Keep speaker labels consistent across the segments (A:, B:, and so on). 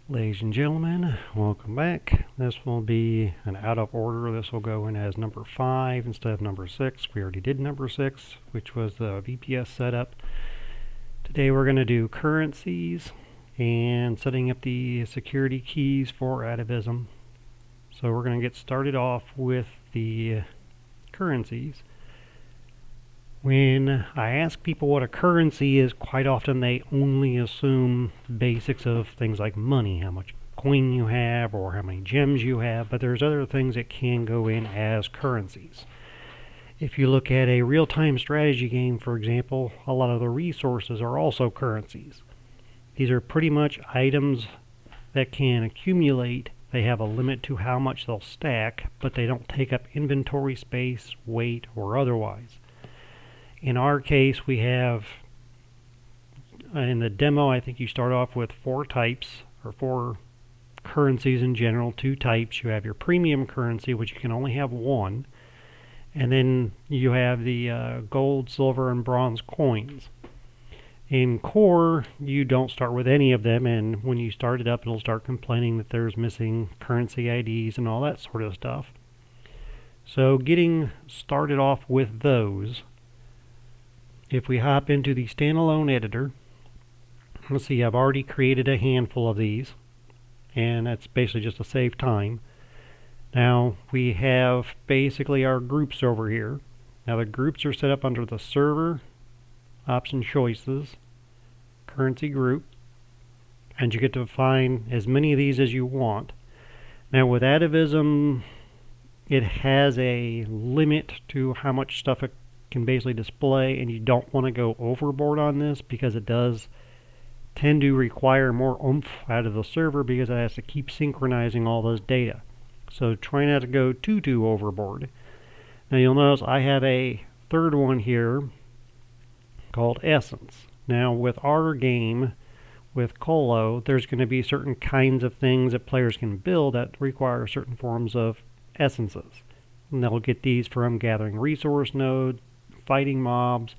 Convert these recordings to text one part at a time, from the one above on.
A: Ladies and gentlemen, welcome back. This will be an out of order. This will go in as number 5 instead of number 6. We already did number 6, which was the VPS setup. Today we're going to do currencies and setting up the security keys for Atavism. So we're going to get started off with the currencies. When I ask people what a currency is, quite often they only assume basics of things like money, how much coin you have or how many gems you have, but there's other things that can go in as currencies. If you look at a real-time strategy game, for example, a lot of the resources are also currencies. These are pretty much items that can accumulate. They have a limit to how much they'll stack, but they don't take up inventory space, weight, or otherwise. In our case, we have, in the demo, I think you start off with 4 types, or 4 currencies in general, 2 types. You have your premium currency, which you can only have 1, and then you have the gold, silver, and bronze coins. In core, you don't start with any of them, and when you start it up, it'll start complaining that there's missing currency IDs and all that sort of stuff. So getting started off with those, if we hop into the standalone editor, let's see, I've already created a handful of these, and that's basically just to save time. Now we have basically our groups over here. Now the groups are set up under the server, option choices, currency group, and you get to find as many of these as you want. Now with Atavism, it has a limit to how much stuff it can basically display, and you don't want to go overboard on this because it does tend to require more oomph out of the server because it has to keep synchronizing all those data. So try not to go too overboard. Now you'll notice I have a third one here called Essence. Now with our game, with Colo, there's going to be certain kinds of things that players can build that require certain forms of essences. And they'll get these from gathering resource nodes, fighting mobs,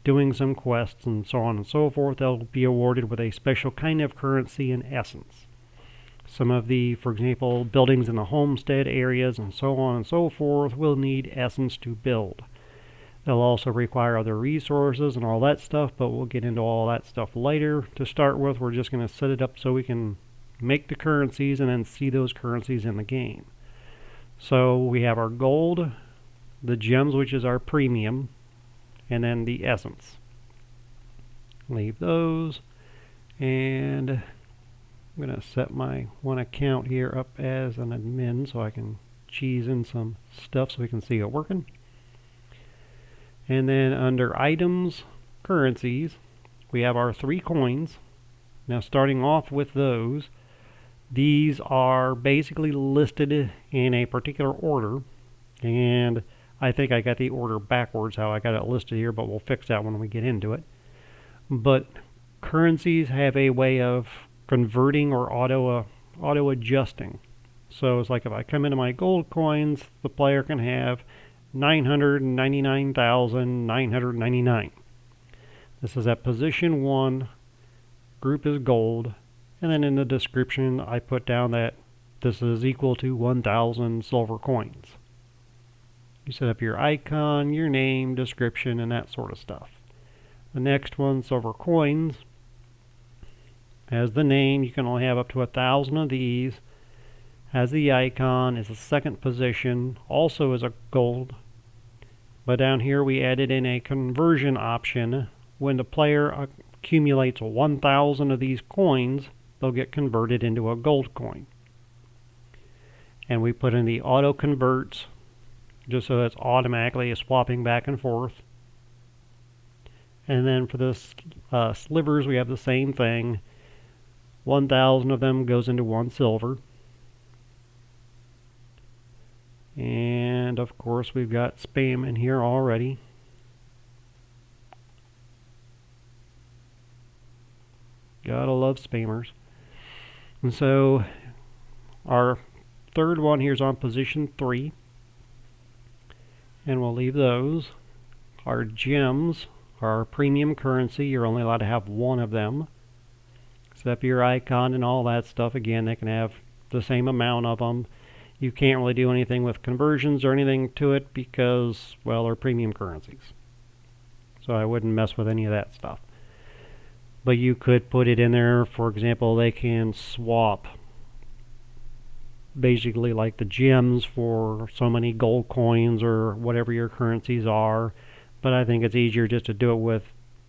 A: doing some quests, and so on and so forth. They'll be awarded with a special kind of currency in essence. Some of the, for example, buildings in the homestead areas and so on and so forth will need essence to build. They'll also require other resources and all that stuff, but we'll get into all that stuff later. To start with, we're just going to set it up so we can make the currencies and then see those currencies in the game. So we have our gold, the gems, which is our premium, and then the essence. Leave those, and I'm going to set my one account here up as an admin so I can cheese in some stuff so we can see it working. And then under items, currencies, we have our 3 coins. Now starting off with those, these are basically listed in a particular order, and I think I got the order backwards how I got it listed here, but we'll fix that when we get into it. But currencies have a way of converting or auto adjusting. So it's like if I come into my gold coins, the player can have 999,999. This is at position 1, group is gold, and then in the description I put down that this is equal to 1,000 silver coins. You set up your icon, your name, description, and that sort of stuff. The next one, silver coins, has the name. You can only have up to 1,000 of these. Has the icon, is the second position, also is a gold. But down here we added in a conversion option. When the player accumulates 1,000 of these coins, they'll get converted into a gold coin. And we put in the auto converts, just so it's automatically swapping back and forth. And then for the slivers, we have the same thing. 1,000 of them goes into 1 silver. And of course, we've got spam in here already. Gotta love spammers. And so our third one here is on position 3. And we'll leave those. Our gems are our premium currency. You're only allowed to have 1 of them. set up your icon and all that stuff. Again, they can have the same amount of them. You can't really do anything with conversions or anything to it because, well, they're premium currencies. So I wouldn't mess with any of that stuff. But you could put it in there. For example, they can swap basically like the gems for so many gold coins or whatever your currencies are. But I think it's easier just to do it with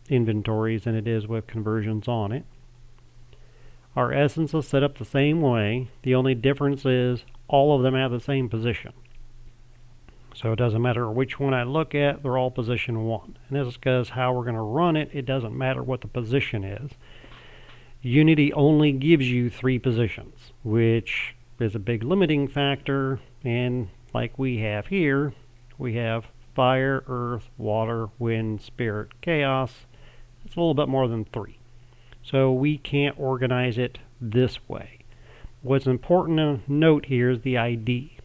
A: inventories than it is with conversions on it. Our essence is set up the same way. The only difference is all of them have the same position. So it doesn't matter which one I look at, they're all position 1. And this is because how we're going to run it, it doesn't matter what the position is. Unity only gives you 3 positions, which is a big limiting factor. And like we have here, we have fire, earth, water, wind, spirit, chaos. It's a little bit more than 3. So we can't organize it this way. What's important to note here is the ID.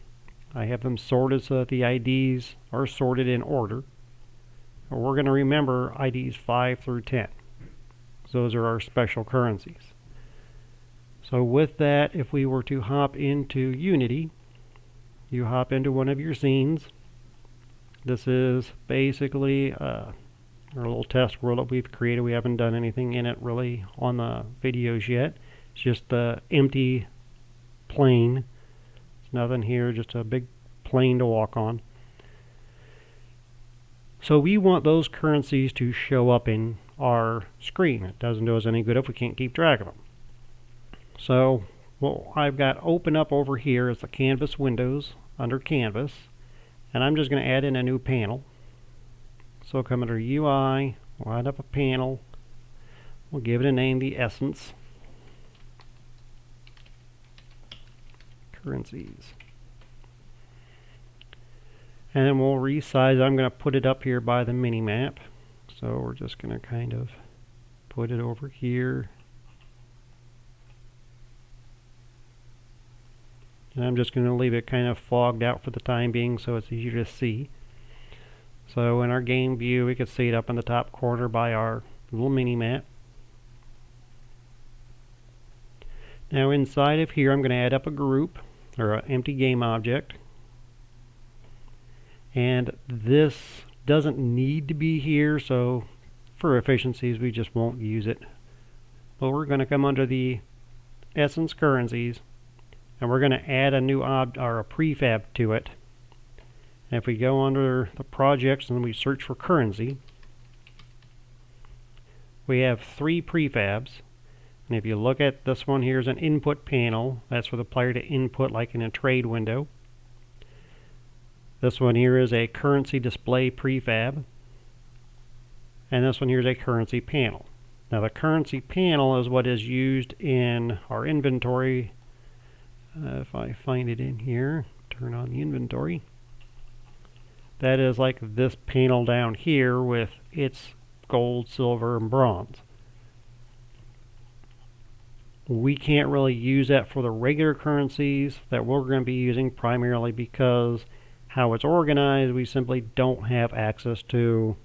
A: I have them sorted so that the IDs are sorted in order. We're going to remember IDs 5 through 10. Those are our special currencies. So with that, if we were to hop into Unity, you hop into one of your scenes. This is basically our little test world that we've created. We haven't done anything in it really on the videos yet. It's just the empty plane. There's nothing here, just a big plane to walk on. So we want those currencies to show up in our screen. It doesn't do us any good if we can't keep track of them. So what I've got open up over here is the canvas windows under canvas, and I'm just going to add in a new panel. So come under UI, we'll add up a panel, we'll give it a name, the essence. Currencies. And then we'll resize. I'm going to put it up here by the mini map. So we're just going to kind of put it over here. And I'm just going to leave it kind of fogged out for the time being so it's easier to see. So in our game view, we can see it up in the top corner by our little mini map. Now inside of here, I'm going to add up a group or an empty game object. And this doesn't need to be here, so for efficiencies, we just won't use it. But we're going to come under the essence currencies, and we're going to add a new or a prefab to it. And if we go under the projects and we search for currency, we have 3 prefabs. And if you look at this one, here's an input panel. That's for the player to input like in a trade window. This one here is a currency display prefab. And this one here is a currency panel. Now the currency panel is what is used in our inventory. If I find it in here, turn on the inventory. That is like this panel down here with its gold, silver, and bronze. We can't really use that for the regular currencies that we're going to be using primarily because how it's organized, we simply don't have access to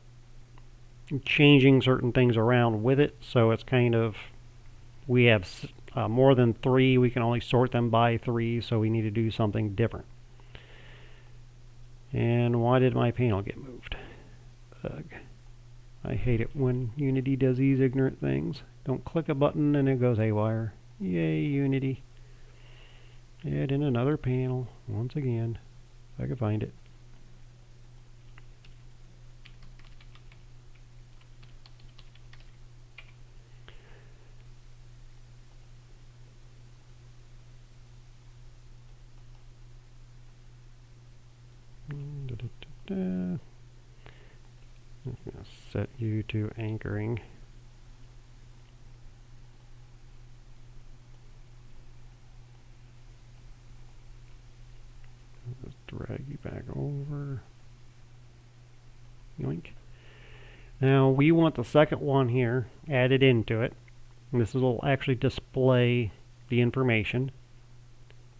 A: changing certain things around with it. So it's kind of, we have more than 3, we can only sort them by 3, so we need to do something different. And why did my panel get moved? Ugh. I hate it when Unity does these ignorant things. Don't click a button and it goes haywire. Yay, Unity. Add in another panel once again, if I can find it. I'm going to set you to anchoring. Just drag you back over. Yoink. Now we want the second one here added into it. And this will actually display the information.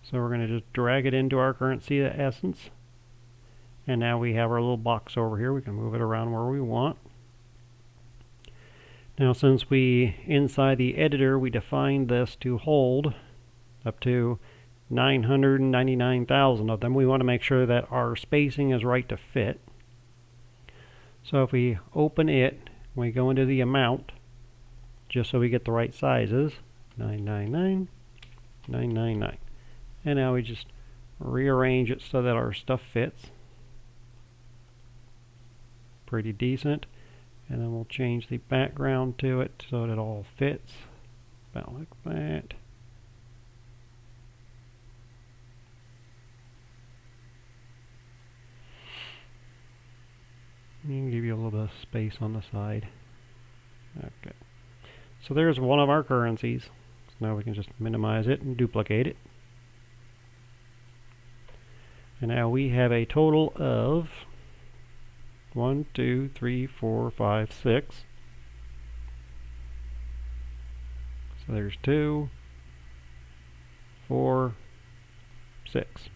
A: So we're going to just drag it into our currency essence. And now we have our little box over here. We can move it around where we want. Now since inside the editor we defined this to hold up to 999,000 of them, we want to make sure that our spacing is right to fit. So if we open it, we go into the amount, just so we get the right sizes, 999, 999. And now we just rearrange it so that our stuff fits. Pretty decent. And then we'll change the background to it so that it all fits. About like that. You can give you a little bit of space on the side. Okay. So there's one of our currencies. So now we can just minimize it and duplicate it. And now we have a total of 1, 2, 3, 4, 5, 6. So there's 2, 4, 6.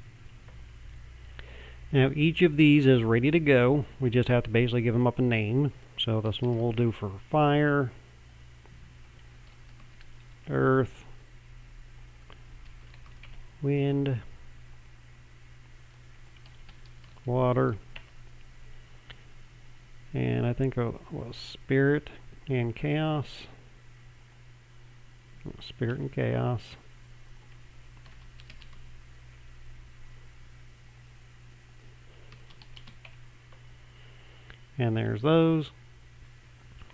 A: Now each of these is ready to go. We just have to basically give them up a name. So this one we'll do for fire, earth, wind, water, and I think it was spirit and chaos. Spirit and chaos. And there's those.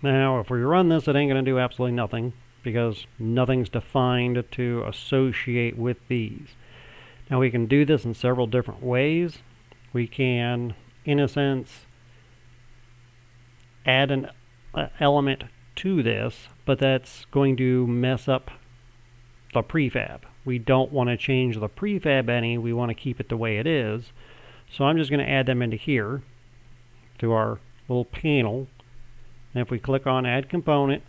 A: Now, if we run this, it ain't going to do absolutely nothing because nothing's defined to associate with these. Now, we can do this in several different ways. We can, in a sense, add an element to this, but that's going to mess up the prefab. We don't want to change the prefab any. We want to keep it the way it is. So I'm just going to add them into here to our little panel. And if we click on Add Component,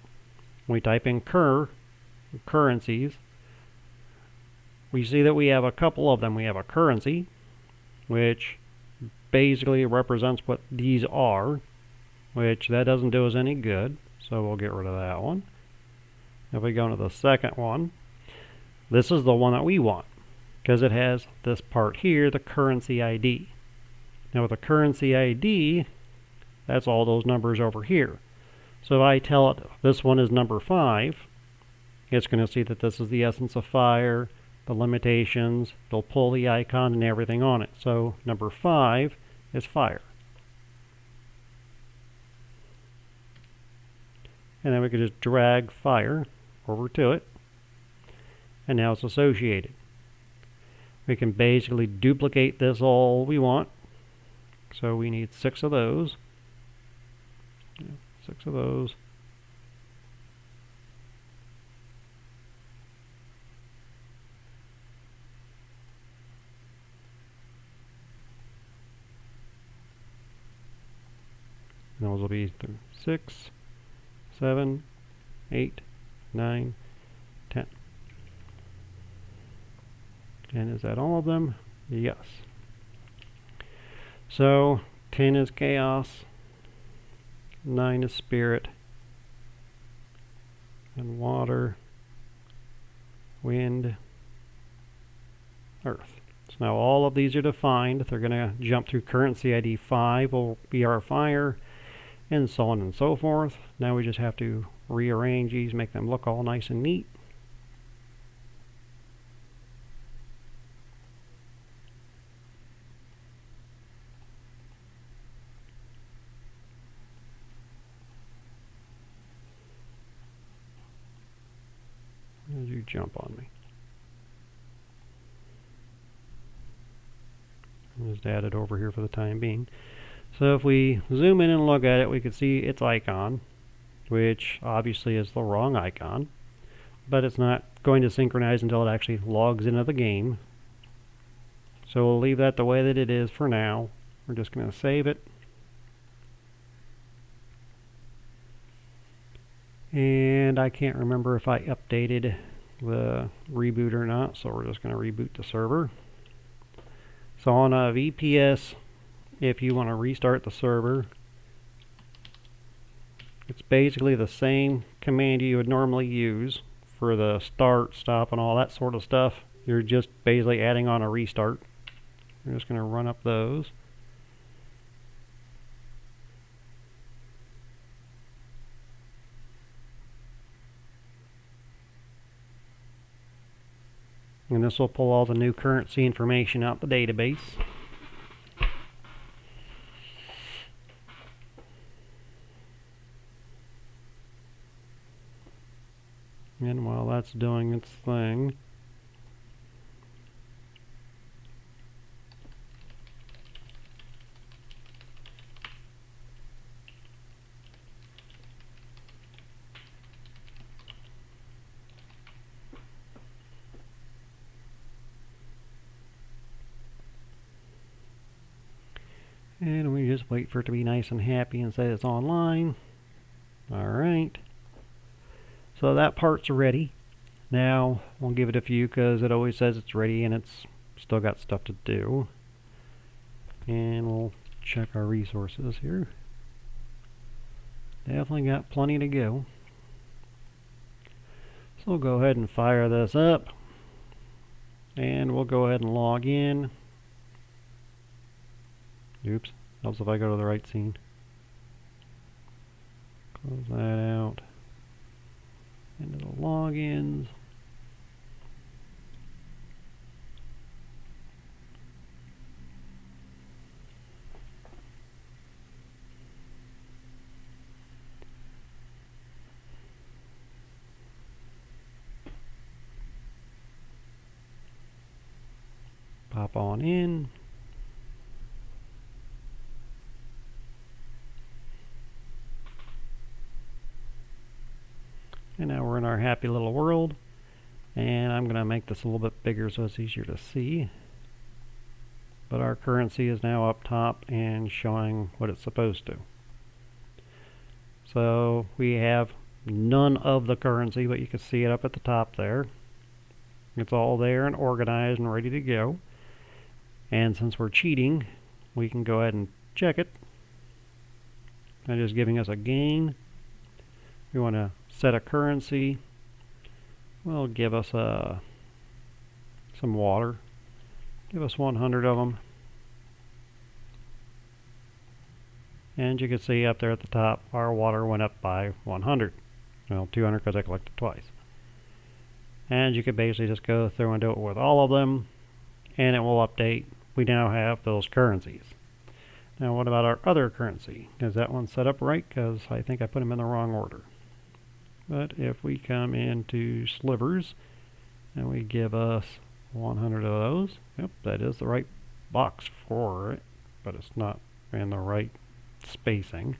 A: we type in currencies, we see that we have a couple of them. We have a currency, which basically represents what these are, which that doesn't do us any good, so we'll get rid of that one. If we go to the second one, this is the one that we want, because it has this part here, the currency ID. Now with the currency ID, that's all those numbers over here. So if I tell it this one is number 5, it's going to see that this is the essence of fire, the limitations, they'll pull the icon and everything on it. So number 5 is fire. And then we can just drag fire over to it, and now it's associated. We can basically duplicate this all we want. So we need 6 of those. 6 of those. And those will be 6, 7, 8, 9, 10. And is that all of them? Yes. So 10 is chaos, 9 is spirit, and water, wind, earth. So now all of these are defined. They're going to jump through currency ID 5 will be our fire, and so on and so forth. Now we just have to rearrange these, make them look all nice and neat. As you jump on me. I'll just add it over here for the time being. So if we zoom in and look at it, we can see its icon, which obviously is the wrong icon, but it's not going to synchronize until it actually logs into the game. So we'll leave that the way that it is for now. We're just going to save it. And I can't remember if I updated the reboot or not, so we're just going to reboot the server. So on a VPS, if you want to restart the server, It's basically the same command you would normally use for the start, stop, and all that sort of stuff. You're just basically adding on a restart. We're just going to run up those. And this will pull all the new currency information out the database. And while that's doing its thing, and we just wait for it to be nice and happy and say it's online. Alright. So that part's ready. Now we'll give it a few because it always says it's ready and it's still got stuff to do. And we'll check our resources here. Definitely got plenty to go. So we'll go ahead and fire this up. And we'll go ahead and log in. Oops, helps if I go to the right scene. Close that out. Into the logins. Pop on in. And now we're in our happy little world. And I'm going to make this a little bit bigger so it's easier to see. But our currency is now up top and showing what it's supposed to. So we have none of the currency, but you can see it up at the top there. It's all there and organized and ready to go. And since we're cheating, we can go ahead and check it. And just giving us a gain. We want to set a currency. Well, give us some water. Give us 100 of them. And you can see up there at the top, our water went up by 100. Well, 200 because I collected twice. And you could basically just go through and do it with all of them, and it will update. We now have those currencies. Now what about our other currency? Is that one set up right? Because I think I put them in the wrong order. But if we come into slivers, and we give us 100 of those, yep, that is the right box for it, but it's not in the right spacing.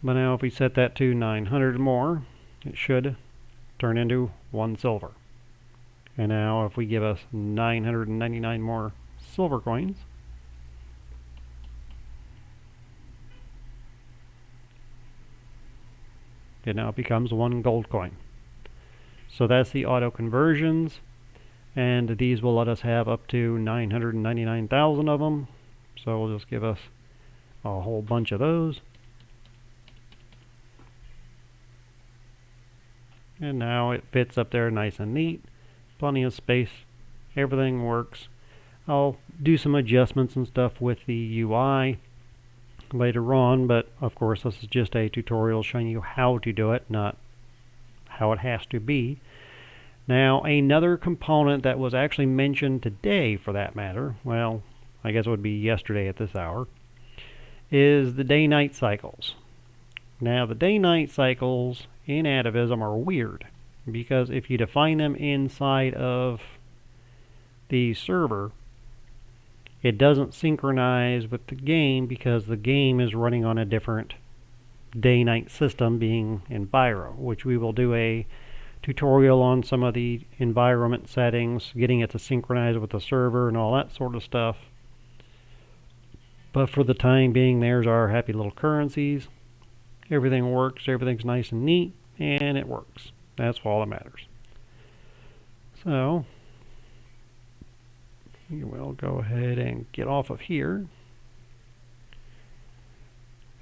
A: But now if we set that to 900 more, it should turn into 1 silver. And now if we give us 999 more silver coins, it now becomes 1 gold coin. So that's the auto conversions, and these will let us have up to 999,000 of them. So we'll just give us a whole bunch of those. And now it fits up there nice and neat. Plenty of space. Everything works. I'll do some adjustments and stuff with the UI later on, but of course this is just a tutorial showing you how to do it, not how it has to be. Now another component that was actually mentioned today, for that matter, well, I guess it would be yesterday at this hour, is the day-night cycles. Now the day-night cycles in Atavism are weird, because if you define them inside of the server, it doesn't synchronize with the game because the game is running on a different day-night system, being Enviro, which we will do a tutorial on some of the environment settings, getting it to synchronize with the server and all that sort of stuff. But for the time being, there's our happy little currencies. Everything works, everything's nice and neat, and it works. That's all that matters. So we will go ahead and get off of here.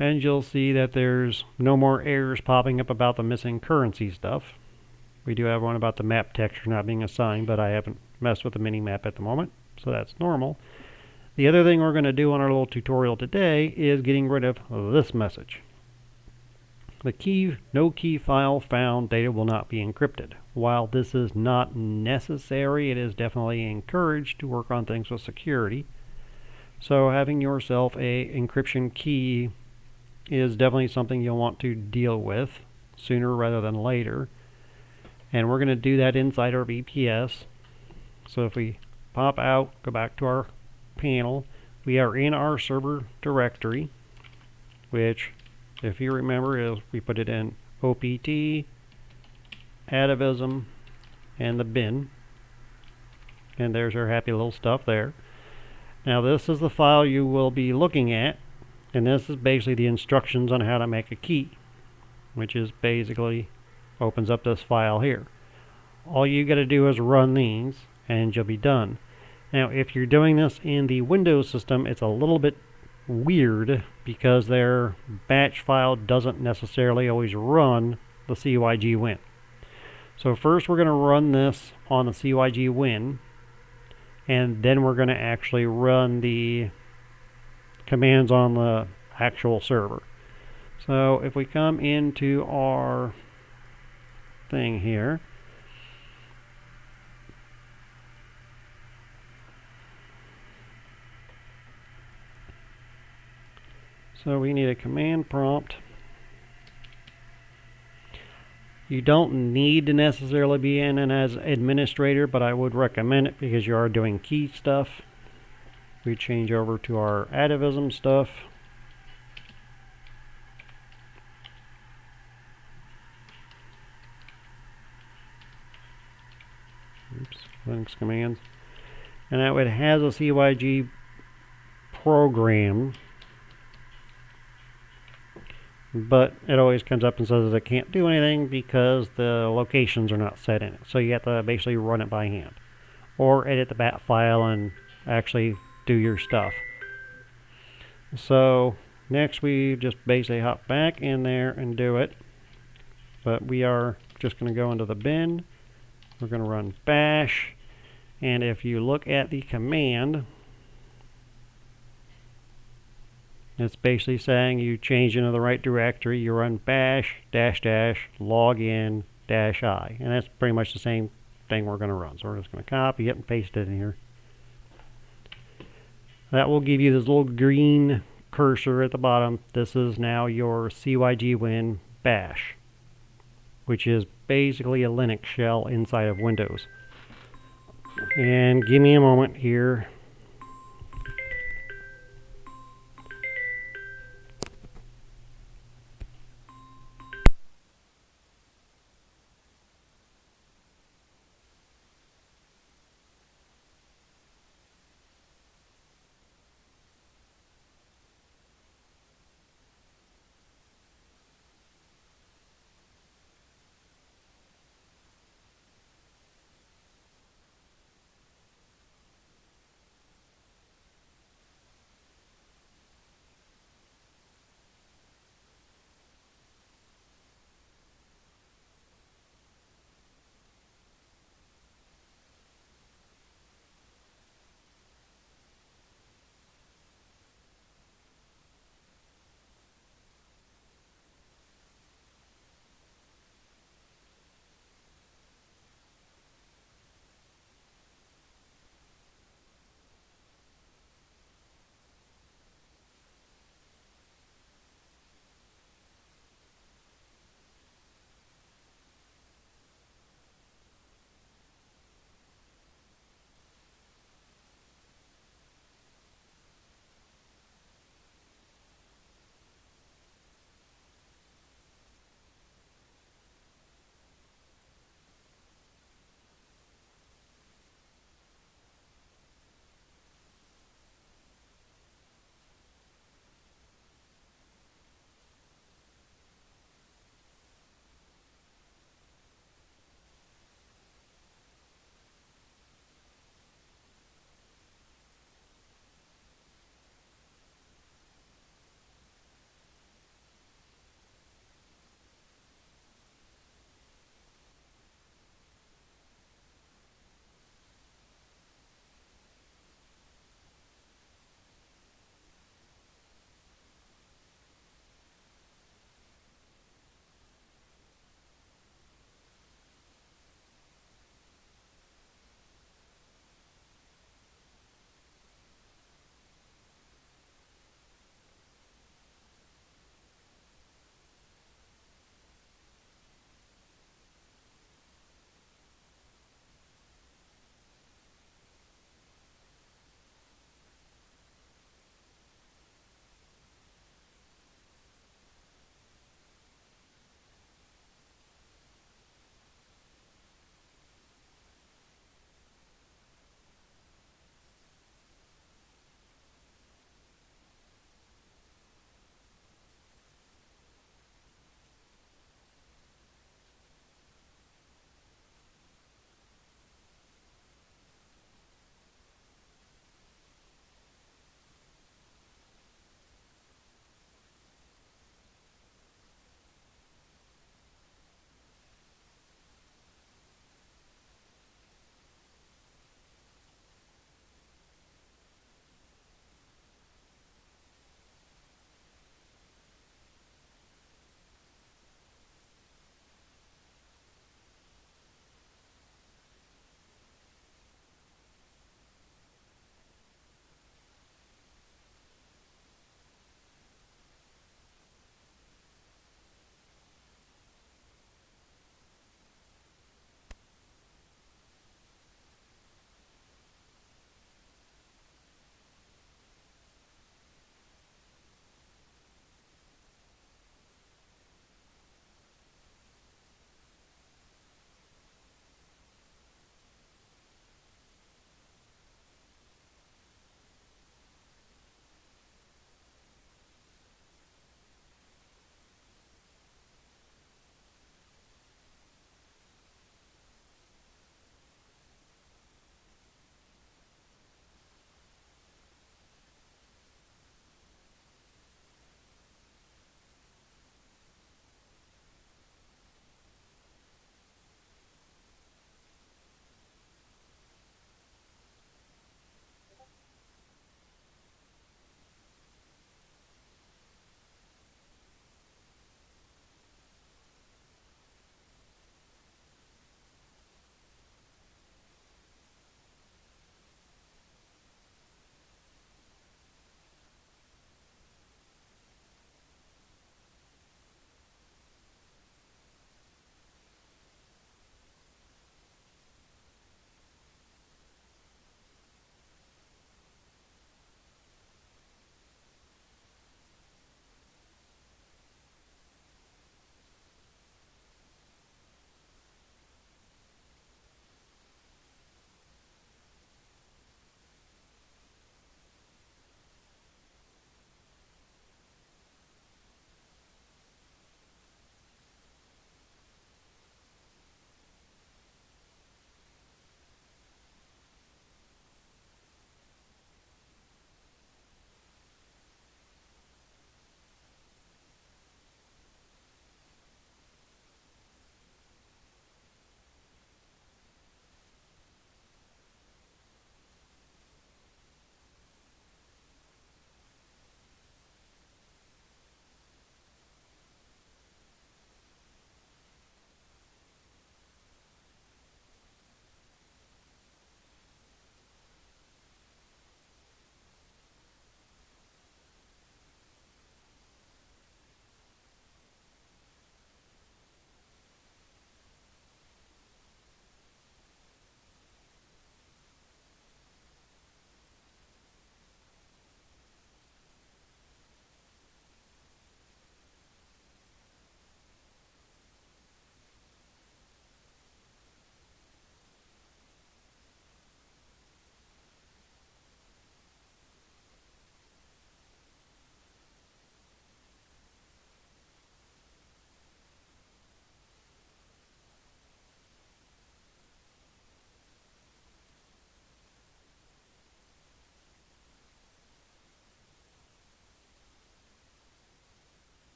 A: And you'll see that there's no more errors popping up about the missing currency stuff. We do have one about the map texture not being assigned, but I haven't messed with the mini map at the moment, so that's normal. The other thing we're going to do on our little tutorial today is getting rid of this message. The no key file found data will not be encrypted. While this is not necessary, it is definitely encouraged to work on things with security. So having yourself a encryption key is definitely something you'll want to deal with sooner rather than later. And we're going to do that inside our VPS. So if we pop out, go back to our panel, we are in our server directory, which, if you remember, is we put it in OPT, Atavism, and the bin. And there's our happy little stuff there. Now this is the file you will be looking at, and this is basically the instructions on how to make a key, which is basically opens up this file here. All you got to do is run these and you'll be done. Now if you're doing this in the Windows system, it's a little bit weird because their batch file doesn't necessarily always run the CYG win. So first we're going to run this on the CYG win, and then we're going to actually run the commands on the actual server. So if we come into our thing here, so we need a command prompt. You don't need to necessarily be in as administrator, but I would recommend it because you are doing key stuff. We change over to our Atavism stuff. Oops, Linux commands. And now it has a CYG program, but it always comes up and says that it can't do anything because the locations are not set in it. So you have to basically run it by hand or edit the bat file and actually do your stuff. So next we just basically hop back in there and do it, but we are just going to go into the bin. We're going to run bash, and if you look at the command, it's basically saying you change into the right directory. You run bash login -i, and that's pretty much the same thing we're going to run. So we're just going to copy it and paste it in here. That will give you this little green cursor at the bottom. This is now your CYG win bash, which is basically a Linux shell inside of Windows. And give me a moment here.